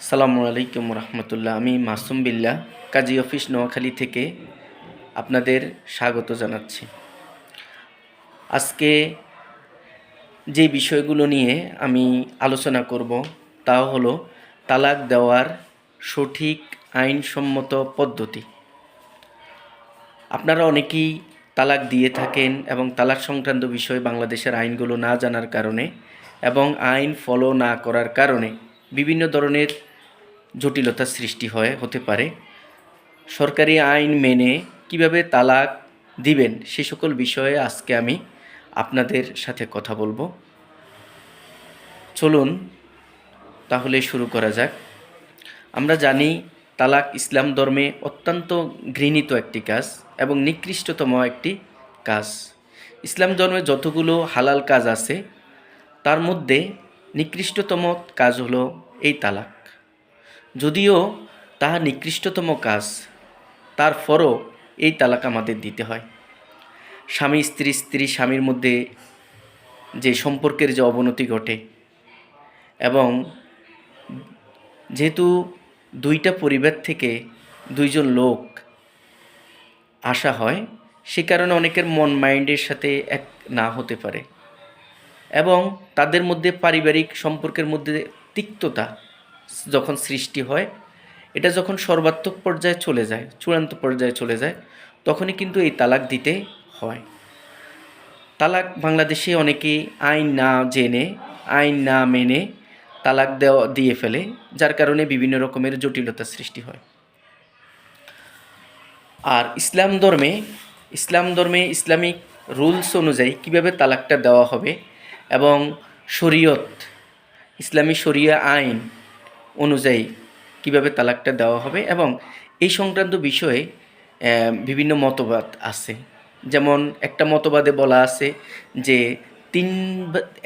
আসসালামু আলাইকুম রহমতুল্লাহ। আমি মাসুম বিল্লাহ কাজী অফিস নোয়াখালী থেকে আপনাদের স্বাগত জানাচ্ছি। আজকে যে বিষয়গুলো নিয়ে আমি আলোচনা করব তা হলো তালাক দেওয়ার সঠিক আইনসম্মত পদ্ধতি। আপনারা অনেকেই তালাক দিয়ে থাকেন এবং তালাক সংক্রান্ত বিষয়ে বাংলাদেশের আইনগুলো না জানার কারণে এবং আইন ফলো না করার কারণে বিভিন্ন ধরনের জটিলতার সৃষ্টি হতে পারে। সরকারি আইন মেনে কিভাবে তালাক দিবেন সে সকল বিষয়ে আজকে আমি আপনাদের সাথে কথা বলবো। চলুন তাহলে শুরু করা যাক। আমরা জানি তালাক ইসলাম ধর্মে অত্যন্ত ঘৃণিত একটি কাজ এবং নিকৃষ্টতম একটি কাজ। ইসলাম ধর্মে যতগুলো হালাল কাজ আছে তার মধ্যে নিকৃষ্টতম কাজ হলো এই তালাক। যদিও তাহা নিকৃষ্টতম কাজ, তারপরও এই তালাক আমাদের দিতে হয়। স্বামী স্ত্রী স্বামীর মধ্যে যে সম্পর্কের যে অবনতি ঘটে এবং যেহেতু দুইটা পরিবার থেকে দুইজন লোক আসা হয়, সে কারণে অনেকের মন মাইন্ডের সাথে এক না হতে পারে এবং তাদের মধ্যে পারিবারিক সম্পর্কের মধ্যে তিক্ততা যখন সৃষ্টি হয়, এটা যখন সর্বাত্মক পর্যায়ে চলে যায়, চূড়ান্ত পর্যায়ে চলে যায়, তখনই কিন্তু এই তালাক দিতে হয়। তালাক বাংলাদেশে অনেকেই আইন না জেনে, আইন না মেনে তালাক দিয়ে ফেলে, যার কারণে বিভিন্ন রকমের জটিলতা সৃষ্টি হয়। আর ইসলাম ধর্মে ইসলামিক রুলস অনুযায়ী কীভাবে তালাকটা দেওয়া হবে এবং শরীয়ত, ইসলামী শরিয়া আইন অনুযায়ী কিভাবে তালাকটা দেওয়া হবে এবং এই সংক্রান্ত বিষয়ে বিভিন্ন মতবাদ আছে। যেমন একটা মতবাদে বলা আছে যে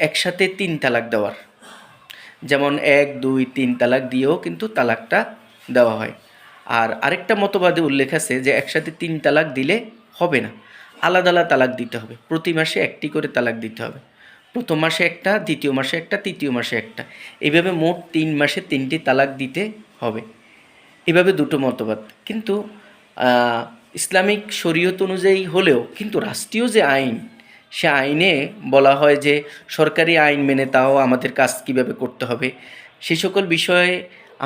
একসাথে 3 তালাক দেওয়ার, যেমন 1, 2, 3 তালাক দিয়েও কিন্তু তালাকটা দেওয়া হয়। আর আরেকটা মতবাদে উল্লেখ আছে যে একসাথে 3 তালাক দিলে হবে না, আলাদা আলাদা তালাক দিতে হবে। প্রতি মাসে একটি করে তালাক দিতে হবে। প্রথম মাসে একটা, দ্বিতীয় মাসে একটা, তৃতীয় মাসে একটা, এইভাবে মোট 3 মাসে 3টি তালাক দিতে হবে। এভাবে দুটো মতবাদ। কিন্তু ইসলামিক শরীয়ত অনুযায়ী হলেও কিন্তু রাষ্ট্রীয় যে আইন, সে আইনে বলা হয় যে সরকারি আইন মেনে তাও আমাদের কাজ কীভাবে করতে হবে, সেই সকল বিষয়ে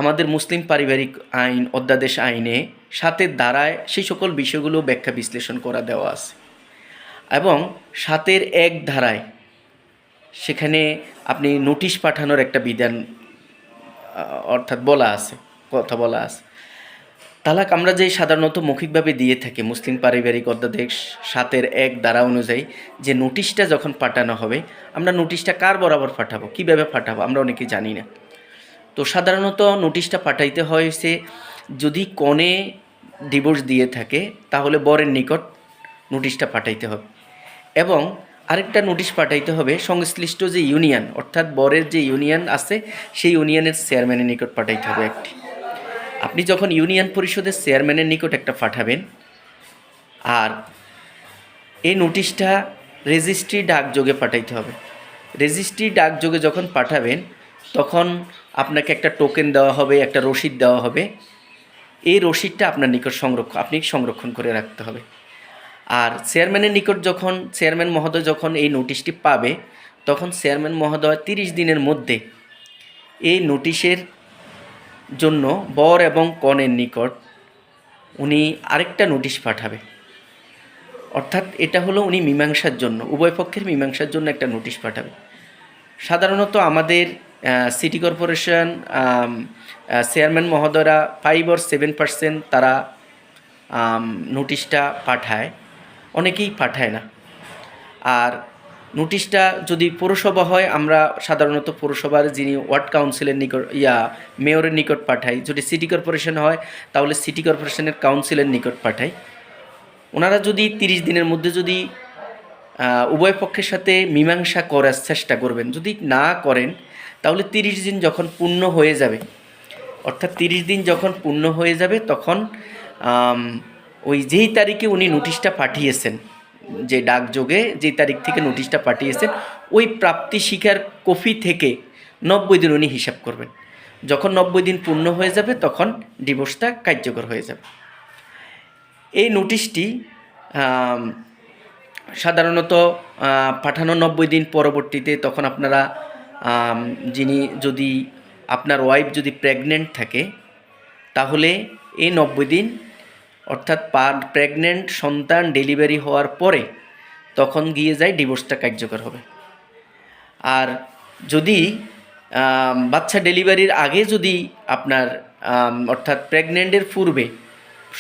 আমাদের মুসলিম পারিবারিক আইন অধ্যাদেশ আইনে 7-এর ধারায় সেই সকল বিষয়গুলো ব্যাখ্যা বিশ্লেষণ করা দেওয়া আছে এবং 7-এর 1 ধারায় সেখানে আপনি নোটিশ পাঠানোর একটা বিধান অর্থাৎ কথা বলা আছে। তালাক আমরা যে সাধারণত মৌখিকভাবে দিয়ে থাকি মুসলিম পারিবারিক অধ্যাদেশ 7-এর 1 ধারা অনুযায়ী, যে নোটিশটা যখন পাঠানো হবে, আমরা নোটিশটা কার বরাবর পাঠাবো, কীভাবে পাঠাবো আমরা অনেকেই জানি না। তো সাধারণত নোটিশটা পাঠাইতে হয়েছে, যদি কনে ডিভোর্স দিয়ে থাকে তাহলে বরের নিকট নোটিশটা পাঠাইতে হবে এবং আরেকটা নোটিশ পাঠাইতে হবে সংশ্লিষ্ট যে ইউনিয়ন, অর্থাৎ বরের যে ইউনিয়ন আছে সেই ইউনিয়নের চেয়ারম্যানের নিকট পাঠাইতে হবে একটি। আপনি যখন ইউনিয়ন পরিষদের চেয়ারম্যানের নিকট একটা পাঠাবেন, আর এই নোটিশটা রেজিস্ট্রি ডাকযোগে পাঠাইতে হবে। রেজিস্ট্রি ডাকযোগে যখন পাঠাবেন তখন আপনাকে একটা টোকেন দেওয়া হবে, একটা রসিদ দেওয়া হবে। এই রসিদটা আপনার নিকট আপনি সংরক্ষণ করে রাখতে হবে। আর চেয়ারম্যানের নিকট যখন চেয়ারম্যান মহোদয় যখন এই নোটিশটি পাবে, তখন চেয়ারম্যান মহোদয় 30 দিনের মধ্যে এই নোটিশের জন্য বর এবং কনের নিকট উনি আরেকটা নোটিশ পাঠাবে। অর্থাৎ এটা হলো উনি মীমাংসার জন্য, উভয় পক্ষের মীমাংসার জন্য একটা নোটিশ পাঠাবে। সাধারণত আমাদের সিটি কর্পোরেশন চেয়ারম্যান মহোদয়রা 5 or 7% তারা নোটিশটা পাঠায়, অনেকেই পাঠায় না। আর নোটিশটা যদি পৌরসভা হয়, আমরা সাধারণত পৌরসভার যিনি ওয়ার্ড কাউন্সিলের নিকট মেয়রের নিকট পাঠাই। যদি সিটি কর্পোরেশন হয় তাহলে সিটি কর্পোরেশনের কাউন্সিলের নিকট পাঠাই। ওনারা যদি 30 দিনের মধ্যে যদি উভয় পক্ষের সাথে মীমাংসা করার চেষ্টা করবেন, যদি না করেন তাহলে 30 দিন যখন পূর্ণ হয়ে যাবে, অর্থাৎ 30 দিন যখন পূর্ণ হয়ে যাবে, তখন ওই যেই তারিখে উনি নোটিশটা পাঠিয়েছেন, যে ডাকযোগে যেই তারিখ থেকে নোটিশটা পাঠিয়েছেন, ওই প্রাপ্তি স্বীকার কপি থেকে 90 দিন উনি হিসাব করবেন। যখন 90 দিন পূর্ণ হয়ে যাবে তখন ডিভোর্সটা কার্যকর হয়ে যাবে। এই নোটিশটি সাধারণত পাঠানো 90 দিন পরবর্তীতে তখন আপনারা যিনি যদি আপনার ওয়াইফ যদি প্রেগনেন্ট থাকে তাহলে এই 90 দিন অর্থাৎ প্রেগনেন্ট সন্তান ডেলিভারি হওয়ার পরে তখন গিয়ে যায় ডিভোর্সটা কার্যকর হবে। আর যদি বাচ্চা ডেলিভারির আগে যদি আপনার অর্থাৎ প্রেগনেন্টের পূর্বে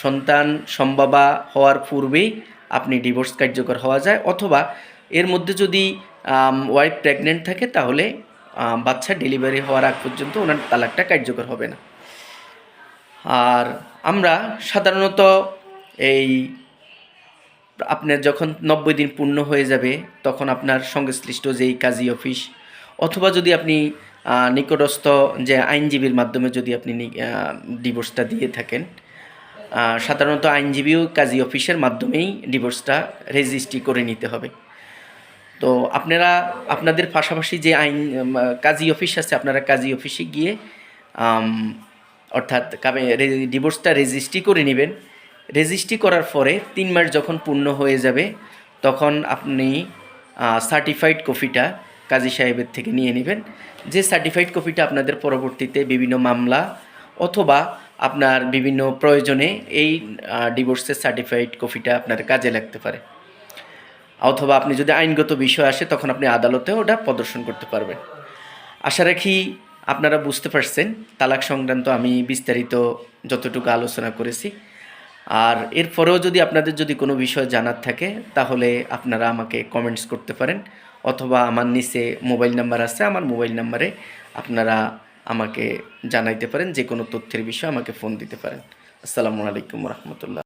সন্তান সম্ভবা হওয়ার পূর্বেই আপনি ডিভোর্স কার্যকর হওয়া যায়, অথবা এর মধ্যে যদি ওয়াইফ প্রেগনেন্ট থাকে তাহলে বাচ্চা ডেলিভারি হওয়ার আগ পর্যন্ত ওনার তালাকটা কার্যকর হবে না। আর আমরা সাধারণত এই আপনার যখন 90 দিন পূর্ণ হয়ে যাবে তখন আপনার সংশ্লিষ্ট যেই কাজী অফিস অথবা যদি আপনি নিকটস্থ যে আইনজীবীর মাধ্যমে যদি আপনি ডিভোর্সটা দিয়ে থাকেন, সাধারণত আইনজীবী ও কাজী অফিসের মাধ্যমেই ডিভোর্সটা রেজিস্ট্রি করে নিতে হবে। তো আপনারা আপনাদের পাশাপাশি যে কাজী অফিস আছে আপনারা কাজী অফিসে গিয়ে অর্থাৎ ডিভোর্সটা রেজিস্ট্রি করে নেবেন। রেজিস্ট্রি করার পরে 3 মাস যখন পূর্ণ হয়ে যাবে তখন আপনি সার্টিফাইড কপিটা কাজী সাহেবের থেকে নিয়ে নেবেন, যে সার্টিফাইড কপিটা আপনাদের পরবর্তীতে বিভিন্ন মামলা অথবা আপনার বিভিন্ন প্রয়োজনে এই ডিভোর্সের সার্টিফাইড কপিটা আপনার কাজে লাগতে পারে, অথবা আপনি যদি আইনগত বিষয় আসে তখন আপনি আদালতেও ওটা প্রদর্শন করতে পারবেন। আশা রাখি আপনারা বুঝতে পারছেন তালাক সংক্রান্ত আমি বিস্তারিত যতটুকু আলোচনা করেছি। আর এরপরেও যদি আপনাদের যদি কোনো বিষয় জানার থাকে তাহলে আপনারা আমাকে কমেন্টস করতে পারেন, অথবা আমার নিচে মোবাইল নাম্বার আছে, আমার মোবাইল নাম্বারে আপনারা আমাকে জানাইতে পারেন, যে কোনো তথ্যের বিষয়ে আমাকে ফোন দিতে পারেন। আসসালামু আলাইকুম রহমতুল্লাহ।